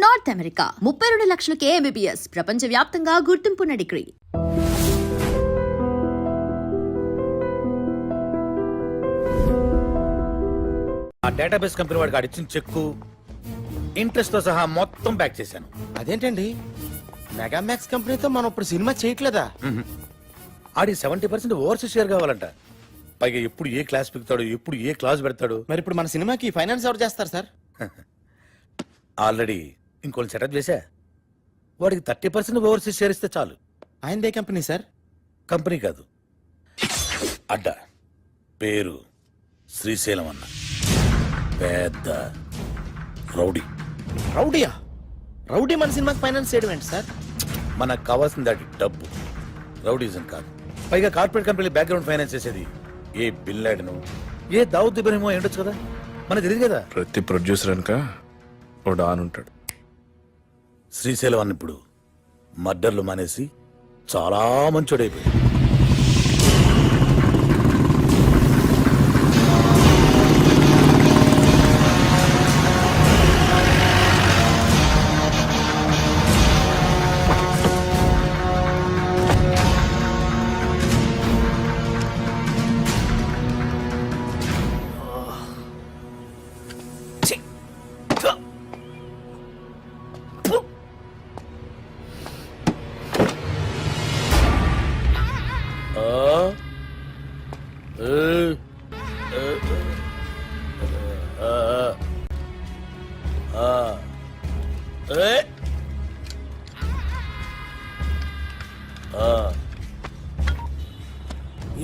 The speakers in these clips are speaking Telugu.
నార్త్ అమెరికా 32 లక్షలకే MBBS ప్రపంచవ్యాప్తంగా గుర్తింపున్న డిగ్రీ. ఆ డేటాబేస్ కంపెనీ వాడికి అడిచిన చెక్కు ఇంట్రెస్ట్ తో సహా మొత్తం బ్యాక్ చేశాను. అదేంటండి మెగామాక్స్ కంపెనీతో మనం ఇప్పుడు సినిమా చేయట్లేదా? ఆడి 70% ఓవర్సీస్ షేర్ కావాలంట. పైగా ఎప్పుడు ఏ క్లాస్ పెడతాడు, ఎప్పుడు ఏ క్లాస్ పెడతాడు. మరి ఇప్పుడు మన సినిమాకి ఫైనాన్స్ ఎవరు చేస్తారు సార్? ఆల్రెడీ ఇంకొన్ని సెటప్ చేశా. వాడికి 30% ఓవర్సీస్ షేర్ ఇస్తే చాలు. ఆయనదే కంపెనీ సార్? కంపెనీ కాదు, అడ్డ. పేరు శ్రీశైలం అన్న. పెద్ద రౌడీ. రౌడీయా? రౌడీ మన సినిమాకి ఫైనాన్స్ చేయడం ఏంటి సార్? మనకు కావాల్సింది అది డబ్బు, రౌడీజం కాదు. పైగా కార్పొరేట్ కంపెనీ బ్యాక్గ్రౌండ్ ఫైనాన్స్ చేసేది ఏ బిల్ లాడెను, ఏ దావుద్ ఇబ్రహీమో ఏంటొచ్చు కదా, మనకు తెలియదు కదా. ప్రతి ప్రొడ్యూసర్ అనక ఓ డాన్ ఉంటాడు. శ్రీశైలం అన్న ఇప్పుడు మర్డర్లు మానేసి చాలా మంచోడైపోయాడు.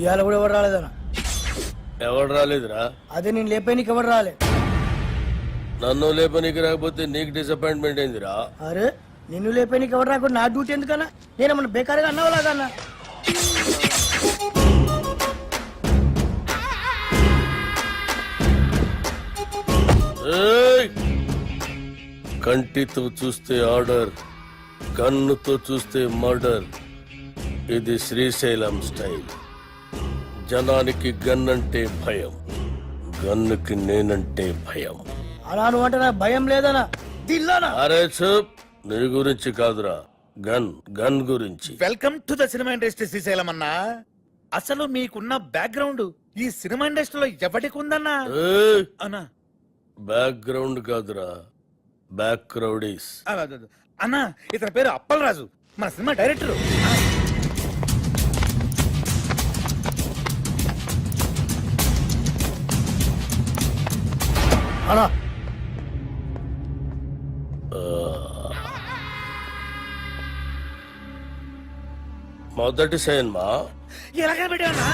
ఇవాళ కూడా ఎవరు రాలేదన్న? ఎవడు రాలేదురా? అదే నేను లేపేనికి ఎవరు రాలే. నన్ను లేపనీకి రాకపోతే నీకు డిసప్పాయింట్మెంట్ అయిందిరా. అరే నిన్ను లేపేనికి ఎవరు రాకుండా నా డ్యూటీ ఎందుకన్నా? నేనేమన్నా బేకారుగా అన్నవాలాగన్నా? కంటితో చూస్తే ఆర్డర్, కన్నుతో చూస్తే మర్డర్. ఇది శ్రీశైలం స్టైల్. జనానికి గన్ అంటే భయం, గన్నుకి నేనంటే భయం. అలా నువ్వు అంటే నాకు భయం లేదనా? దిల్లానా? అరే చూప్, నీ గురించి కాదురా, గన్ గన్ గురించి. Welcome to the cinema industry Srisailam అన్న. అసలు మీకున్న బ్యాక్గ్రౌండ్ ఈ సినిమా ఇండస్ట్రీలో ఎవరికి ఉందన్నా? అన్నా బ్యాక్గ్రౌండ్ కాదురా, బ్యాక్ క్రౌడీస్. అన్న ఇతని పేరు అప్పలరాజు, మన సినిమా డైరెక్టర్. అలా మొదటి సినిమా ఎలాగ పెట్టావన్నా?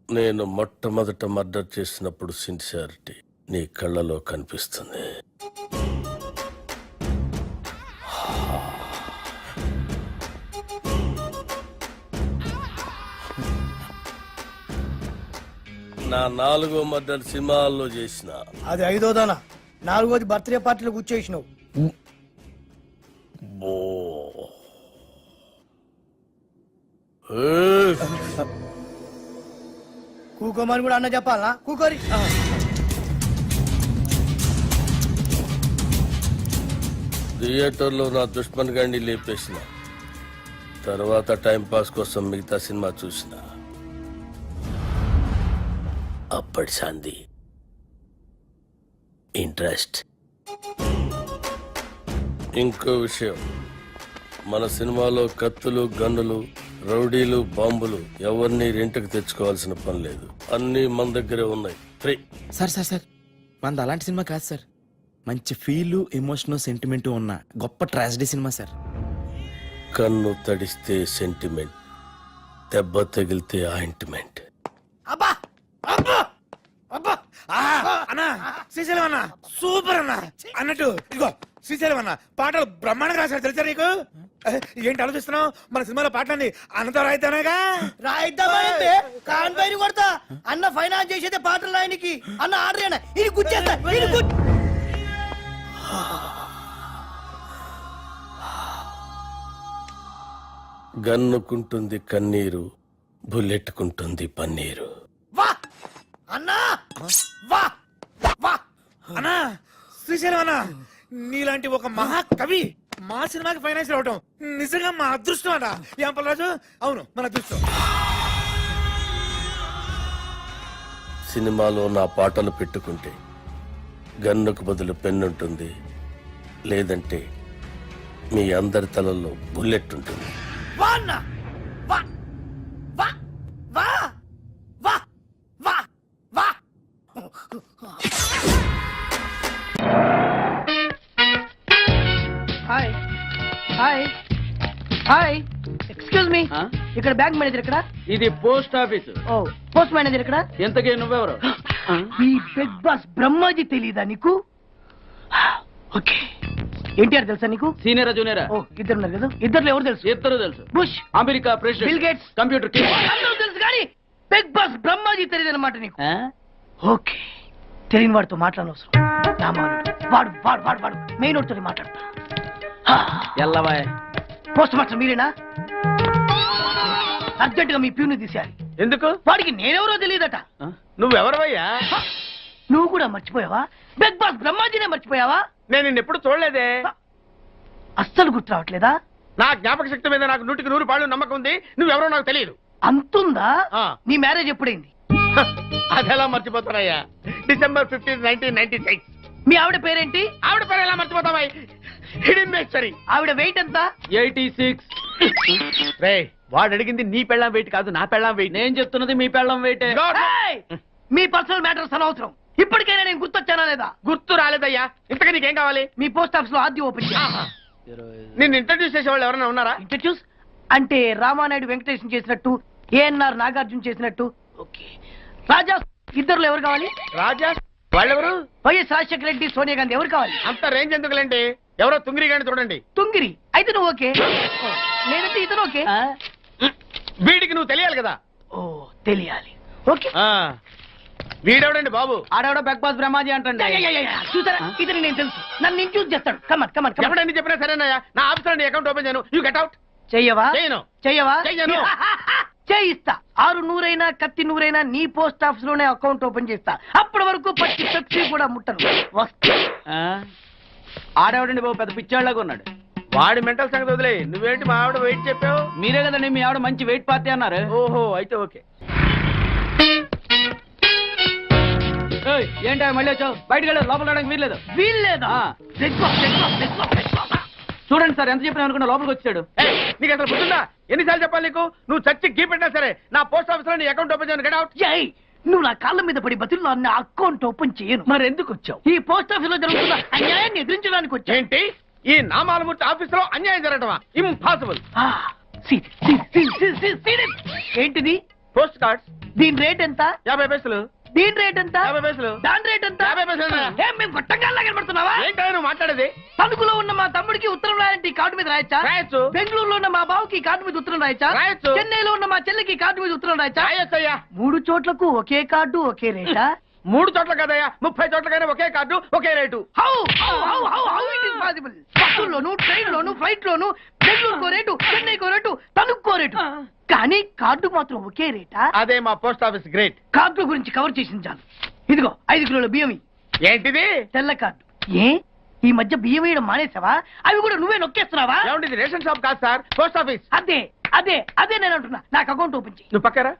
నేను మొట్టమొదట మర్డర్ చేసినప్పుడు సిన్సియారిటీ నీ కళ్ళలో కనిపిస్తుంది. నా 4వ మర్డర్ సినిమాల్లో చేసిన. అది 5వదనా? 4వది బర్త్డే పార్టీలో కూర్చేసినావు. కూకోమని కూడా అన్న చెప్పాలా? కూకోరి. థియేటర్లో నా దుష్మన్ గాడిని లేపేసిన తర్వాత టైం పాస్ కోసం మిగతా సినిమా చూసిన. అప్పటి శాంతి ఇంట్రెస్ట్. ఇంకో విషయం, మన సినిమాలో కత్తులు, గన్నులు, రౌడీలు, బాంబులు ఎవరిని రెంట్కి తెచ్చుకోవాల్సిన పని లేదు. అన్నీ మన దగ్గరే ఉన్నాయి, ఫ్రీ. సార్ సార్ సార్ మనది అలాంటి సినిమా కాదు సార్. మంచి ఫీలు, ఎమోషనల్, సెంటిమెంట్ ఉన్న గొప్ప ట్రాజడీ సినిమా సార్. కన్ను తడిస్తే సెంటిమెంట్, దెబ్బ తగిలితే ఆయింట్మెంట్. అబ్బా అబ్బా అబ్బా! అన్నా శ్రీశైలం అన్న సూపర్ అన్న. అన్నట్టు ఇదిగో శ్రీశైలం అన్న పాటలు బ్రహ్మాండంగా రాశాడు, తెలుసా నీకు? ఏంటి ఆలోచిస్తున్నావు? మన సినిమాలో పాటలన్నీ అన్నతో రాయిద్దానేగా. రాయిద్దామంటే కాన్ పైన కొడతా. అన్న ఫైనాన్స్ చేసేదే పాటలు రాయనికి. అన్న ఆర్డర్ అయినా ఇది గుచ్చేస్తా. గన్నుకుంటుంది కన్నీరు, బుల్లెట్టుకుంటుంది పన్నీరు. వా అన్నా, వా వా అన్నా శ్రీశైలం అన్న నీలాంటి ఒక మహాకవి మా సినిమాకి ఫైనాన్స్ రావటం నిజంగా మా అదృష్టం అట ఏం పల్లరాజు? అవును మన అదృష్టం. సినిమాలో నా పాటలు పెట్టుకుంటే గన్నుకు బదులు పెన్నుంటుంది, లేదంటే మీ అందరి తలల్లో బుల్లెట్ ఉంటుంది. వా అన్న వా వా వా వా వా వా hi hi hi excuse me ఇక్కడ బ్యాంక్ మేనేజర్ ఇక్కడ ఇది పోస్ట్ ఆఫీస్. ఓ పోస్ట్ మేనేజర్ ఇక్కడ ఎంతకీ నువ్వెవరు? ఈ బిగ్ బాస్ బ్రహ్మాజీ తెలీదా నీకు? ఓకే ఎన్టీఆర్ తెలుసా నీకు? సీనియరా జూనియరా? ఓ ఇద్దరు ఉన్నారు కదా, ఇద్దరు ఎవరు తెలుసు? ఇద్దరు తెలుసు. Bush, America president, bill gates, computer king. అందరూ తెలుసు కానీ బిగ్ బాస్ బ్రహ్మాజీ తెలియదు అనమాట నీకు. ఓకే తెలియని వాడితో మాట్లాడనవసరం. రామానుడు వాడు వాడు వాడు వాడు మెయిన్ వాడితో మాట్లాడతా. ఎల్లవాయ్ పోస్ట్ మాస్టర్ మీరేనా? అర్జెంట్ గా మీ ప్యూని తీసేయాలి. ఎందుకు? వాడికి నేనెవరో తెలియదట. నువ్వెవరవయ్యా? నువ్వు కూడా మర్చిపోయావా? బిగ్ బాస్ బ్రహ్మాజీనే మర్చిపోయావా? నేను నిన్నెప్పుడు చూడలేదే. అస్సలు గుర్తు రావట్లేదా? నా జ్ఞాపక శక్తి మీద నాకు 100% పాళ్ళు నమ్మకం ఉంది. నువ్వెవరో నాకు తెలియదు. అంతుందా? ఆ. నీ మ్యారేజ్ ఎప్పుడైంది? అదెలా మర్చిపోతానయ్యా? December 15, 1996. మీ ఆవిడ పేరేంటి? ఆవిడ పేరు ఎలా మర్చిపోతావా? హిడెన్మేశ్వరి. ఆవిడ వెయిట్ ఎంత? 86. రే వాడు అడిగింది నీ పెళ్ళాం వెయిట్ కాదు, నా పెళ్ళాం వెయిట్. నేను చెప్తున్నది మీ పెళ్ళాం వెయిట్. ఏయ్! మీ పర్సనల్ మ్యాటర్స్ అనవసరం. ఇప్పటికైనా నేను గుర్తొచ్చానా లేదా? గుర్తు రాలేదయ్యా. ఇంతగా నీకేం కావాలి? మీ పోస్ట్ ఆఫీస్ లో ఆద్యం ఓపెన్ చేయాలి. నిన్ను ఇంట్రడ్యూస్ చేసే వాళ్ళు ఎవరైనా ఉన్నారా? ఇంట్రడ్యూస్ అంటే రామానాయుడు వెంకటేశం చేసినట్టు, ఏఎన్ఆర్ నాగార్జున చేసినట్టు. ఓకే రాజా ఇద్దరులో ఎవరు కావాలి? రాజా వాళ్ళెవరు? వైఎస్ రాజశేఖర రెడ్డి, సోనియా గాంధీ ఎవరు కావాలి? అంత రేంజ్ ఎందుకులేండి, ఎవరో తుంగిరి గాని చూడండి. తుంగిరి అయితే నువ్వు ఓకే, లేదంటే ఇతను ఓకే. వీడికి నువ్వు తెలియాలి కదా. ఓ తెలియాలి. ఓకే వీడెవడండి బాబు? ఆడవిడ బిగ్ బాస్ బ్రహ్మాజీ అంటే చూసారా, ఇతను నేను తెలుసు. నన్ను ఇంట్రడ్యూస్ చేస్తాడు. Come on come on come on. ఎవడండి చెప్పినా సరేనయ్యా. నా ఆఫీస్ లో అకౌంట్ ఓపెన్ చేయను. You get out. చెయ్యవా? చేయను. చెయ్యవా? చెయ్యను. చేయిస్తా. 6 నూరైనా కత్తి నూరైనా నీ పోస్ట్ ఆఫీస్ లోనే అకౌంట్ ఓపెన్ చేస్తా. అప్పటి వరకు పచ్చి పెప్సీ కూడా ముట్టను. వస్తా. ఆడేవాడండి బాబు, పెద్ద పిచ్చాళ్ళగా ఉన్నాడు. వాడి మెంటల్ సంగతి వదిలే. నువ్వేంటి మా ఆవిడ వెయిట్ చెప్పావు? మీరే కదండి మీ ఆవిడ మంచి వెయిట్ పార్టీ అన్నారు. ఓహో అయితే ఓకే. ఏంటో మళ్ళీ వచ్చావు? బయటకు వెళ్ళదు, లోపల రావడానికి వీల్లేదు. వీల్లేదా? చూడండి సార్, ఎంత చెప్పినా అనుకున్నా లోపలికి వచ్చాడు. నీకు అసలు గుర్తుందా? ఎన్నిసార్లు చెప్పాలి నీకు? నువ్వు చచ్చి గీ పెట్టినా సరే నా పోస్ట్ ఆఫీస్ లో నీ అకౌంట్ ఓపెన్ చేయను. Get out. జై నువ్వు నా కాళ్ళ మీద పడి బతులు నా అకౌంట్ ఓపెన్ చేయను. మరి ఎందుకు వచ్చావు? ఈ పోస్ట్ ఆఫీస్ లో జరుగుతున్న అన్యాయాన్ని ఎదిరించడానికి వచ్చా. ఏంటి ఈ నామాలమూర్తి ఆఫీస్ లో అన్యాయం జరగటమా? ఇంపాసిబుల్. ఏంటిది? Post cards. దీని రేట్ ఎంత? 50 పైసలు. దీని రేట్ ఎంత? 50 పైసలు. దాని రేట్ ఎంత? 50 పైసలు. ఏం మేము గొట్టంగాల్లా కనబడుతున్నావా? ఏంటో నువ్వు మాట్లాడేది? తణుకులో ఉన్న మా తమ్ముడికి ఉత్తరం రాయంటే కార్డు మీద రాయచ్చా? రాయొచ్చు. బెంగళూరులో ఉన్న మా బావుకి కార్డు మీద ఉత్తరం రాయచ్చా? రాయొచ్చు. చెన్నైలో ఉన్న మా చెల్లికి కార్డు మీద ఉత్తరం రాయచ్చా? రాయొచ్చయ్యా. 3 చోట్లకు ఒకే కార్డు ఒకే రేటా? 3 చోట్ల కదయ్యా, 30 చోట్లకైనా ఒకే కార్డు ఒకే rate. How it is possible? బస్సుల్లోను, ట్రైన్ లోను, ఫ్లైట్ లోను బెంగళూరుకో రేటు, చెన్నైకో రేటు, తణుక్కో రేటు, కానీ కార్డు మాత్రం ఒకే రేటా? అదే మా పోస్ట్ ఆఫీస్ గ్రేట్. కార్డు గురించి కవర్ చేసింది చాలు. ఇదిగో 5 కిలోల బియ్యం. ఏంటిది? తెల్ల కార్డు. ఏ ఈ మధ్య బియ్యం వేయడం మానేసావా? అవి కూడా నువ్వే నొక్కేస్తున్నావా? ఏమండి ఇది రేషన్ షాప్ కాదు సార్, పోస్ట్ ఆఫీస్. అదే అదే అదే నేను అంటున్నా. నాకు అకౌంట్ ఓపెన్ చేయి. నువ్వు పక్కరా.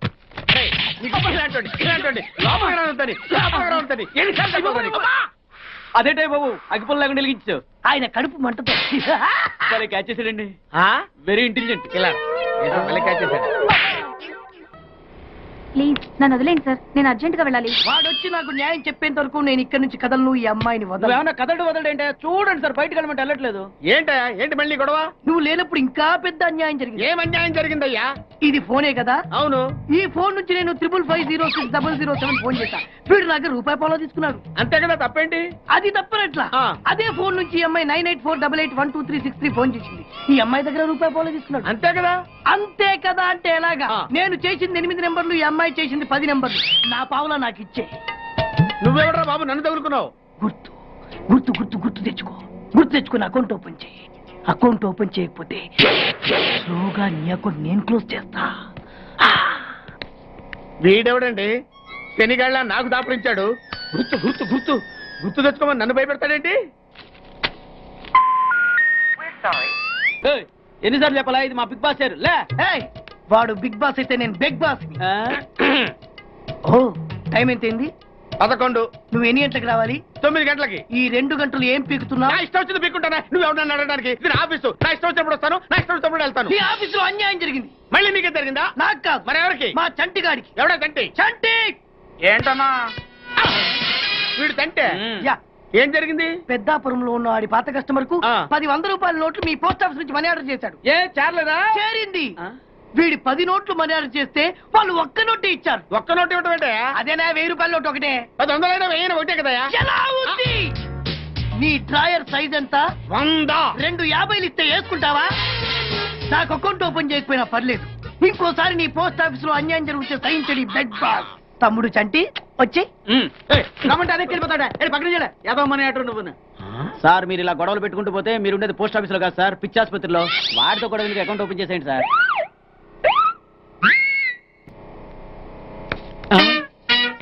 అదేటే బాబు అగ్గిపుల్ల లేకుండా వెలిగించావు. ఆయన కడుపు మంటతో క్యాచ్ చేసాడండి. Very intelligent. ఇలా క్యాచ్ చేశాడు. ప్లీజ్ నన్ను వదిలేండి సార్, నేను అర్జెంట్ గా వెళ్ళాలి. వాడొచ్చి నాకు న్యాయం చెప్పేంత వరకు నేను ఇక్కడ నుంచి కదలను. ఈ అమ్మాయిని వదలు. ఏమన్నా కదలడు ఏంటే? చూడండి సార్, బయటకు వెళ్ళమంటే వెళ్ళట్లేదు. ఏంటా ఏంటి మళ్ళీ గొడవ? నువ్వు లేనప్పుడు ఇంకా పెద్ద అన్యాయం జరిగింది. ఏం అన్యాయం జరిగిందయ్యా? ఇది ఫోనే కదా? అవును. ఈ ఫోన్ నుంచి నేను 555060007 ఫోన్ చేశా. వీడు నాకు ₹1 తీసుకున్నాడు. అంతే కదా, తప్పేంటి? అది తప్పనట్లా. ఆ. అదే ఫోన్ నుంచి ఈ అమ్మాయి 9848812363 ఫోన్ చేసింది. ఈ అమ్మాయి దగ్గర ₹1 తీసుకున్నాడు. అంతే కదా. అంతే కదా అంటే ఎలాగా? ఆ. నేను చేసింది 8 నెంబర్లు, ఈ అమ్మాయి చేసింది 10 నెంబర్లు. నా పావులా నాకు ఇచ్చే. నువ్వెవడరా బాబు నన్ను తగులుకున్నావు? గుర్తు గుర్తు గుర్తు గుర్తు తెచ్చుకో. గుర్తు తెచ్చుకుని అకౌంట్ ఓపెన్ చేయి. అకౌంట్ ఓపెన్ చేయకపోతే స్లోగా నీ అకౌంట్ నేను క్లోజ్ చేస్తా. వీడెవడండి శనిగాళ్ళ నాకు దాపరించాడు? గుర్తు గుర్తు గుర్తు గుర్తు తెచ్చుకోమని నన్ను భయపెడతాడేంటి? ఎన్నిసార్లు చెప్పాలా ఇది మా బిగ్ బాస్ సార్ లే ఏయ్, వాడు బిగ్ బాస్ అయితే నేను బిగ్ బాస్ ఆ? ఓ టైం ఎంతైంది? 11 నువ్వు ఎన్ని గంటలకు రావాలి? 9 గంటలకి. ఈ 2 గంటలు ఏం పీకుతున్నావు? నా ఇష్టం వచ్చింది పీక్కుంటానా? నువ్వు ఎవరన్నా అడగడానికి? ఇది నా ఆఫీసు. నా ఇష్టం వచ్చినప్పుడు వస్తాను, నా ఇష్టం వచ్చినప్పుడు వెళ్తాను. ఈ ఆఫీసులో అన్యాయం జరిగింది. మళ్ళీ నీకే జరిగిందా? నాకు కాదు, మరి ఎవరికి? మా చంటి గాడికి. ఎవడా తంటి? చంటి ఏంటన్నా వీడు తంటే? యా, ఏం జరిగింది? పెద్దాపురంలో ఉన్న వాడి పాత కస్టమర్ కు ఆ. 10 రూపాయల నోట్లు మీ పోస్ట్ ఆఫీస్ నుంచి మనీ ఆర్డర్ చేశాడు. ఏ చేరలేదా? చేరింది. ఆ? వీడి 10 నోట్లు మనీ ఆర్డర్ చేస్తే వాళ్ళు ఒక్క నోటు ఇచ్చారు. ఒక్క నోటు ఇవ్వటం ఏంటే? అదేనా 1000 రూపాయల నోటు ఒకటే. 100 వెయ్యి ఒకటే కదా? ఎలా ఉంది? నీ డ్రాయర్ సైజ్ ఎంత? 100. 2 50 ఇస్తే వేసుకుంటావా? నాకు అకౌంట్ ఓపెన్ చేయకపోయినా పర్లేదు. ఇంకోసారి నీ పోస్ట్ ఆఫీస్ లో అన్యాయం జరిగితే సహించడి బెగ్ బాస్. తమ్ముడు చంటి వచ్చి రమ్మంటే అదే వెళ్ళిపోతాడా? పక్కన చేయలే ఏదో మనీ ఆర్డర్ నువ్వు. సార్ మీరు ఇలా గొడవలు పెట్టుకుంటూ పోతే మీరు ఉండేది పోస్ట్ ఆఫీస్ లో కాదు సార్, పిచ్చి ఆసుపత్రిలో. వాడితో కూడా అకౌంట్ ఓపెన్ చేసేయండి సార్.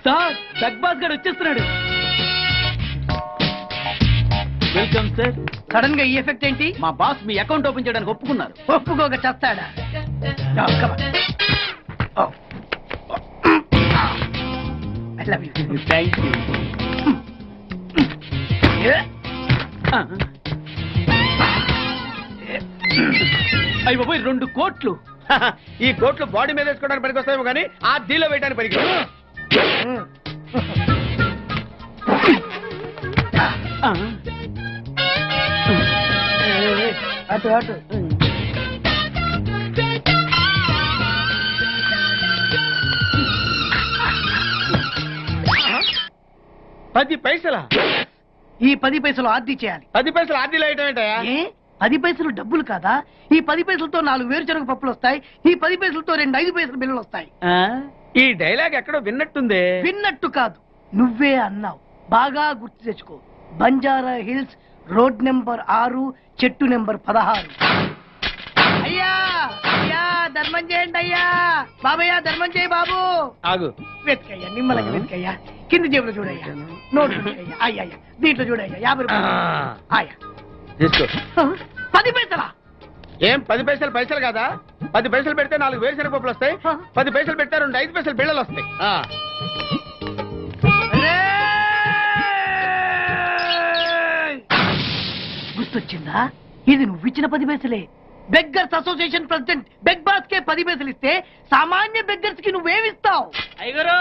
సార్ బిగ్ బాస్ గారు వచ్చేస్తున్నాడు. Welcome sir. సడన్ గా ఈ ఎఫెక్ట్ ఏంటి? మా బాస్ మీ అకౌంట్ ఓపెన్ చేయడానికి ఒప్పుకున్నారు. ఒప్పుకోక చస్తాడా? No, come on. Oh. I love you. Thank you. Yeah. అయ్యి బాబోయ్ 2 కోట్లు. ఈ కోట్లు బాడీ మీద వేసుకోవడానికి పనికి వస్తాయేమో కానీ ఆ డీలో వేయడానికి పనికి. అటు అటు. పది పైసలా? ఈ 10 పైసలు ఆర్డీ చేయాలి. 10 పైసలు ఆర్డీలో వేయటం ఏంటయా? ఏ 10 పైసలు డబ్బులు కాదా? ఈ 10 పైసలతో 4 వేరుశనగ పప్పులు వస్తాయి. ఈ 10 పైసలతో 2 5 పైసలు బిల్లులు వస్తాయి. ఈ డైలాగ్ ఎక్కడో విన్నట్టుంది. విన్నట్టు కాదు, నువ్వే అన్నావు. బాగా గుర్తు తెచ్చుకో. బంజారా హిల్స్ రోడ్ నెంబర్ 6 చెట్టు నెంబర్ 16. అయ్యా అయ్యా ధర్మం చేయండి అయ్యా. బాబయ్యా ధర్మం చేయి బాబు. ఆగు. వెతకయ్యా, నిమ్మలకి వెతకయ్యా. కింది జేబులో చూడయ్యా. నోట్ వెతకయ్యా. అయ్యా దీంట్లో చూడయ్యా. 50 రూపాయలు. అయ్యా తీసుకో. 10 పైసలా? ఏం 10 పైసలు పైసలు కాదా? 10 పైసలు పెడితే 4 వేరుశనగ పప్పులు వస్తాయి. 10 పైసలు పెడితే 2 5 పైసలు బిళ్ళలు వస్తాయి. గుర్తొచ్చిందా? ఇది నువ్వు ఇచ్చిన 10 పైసలే. Beggars association president beg boss కే 10 పైసలు ఇస్తే సామాన్య బెగ్గర్స్ కి నువ్వేమిస్తావు? అయ్యగారు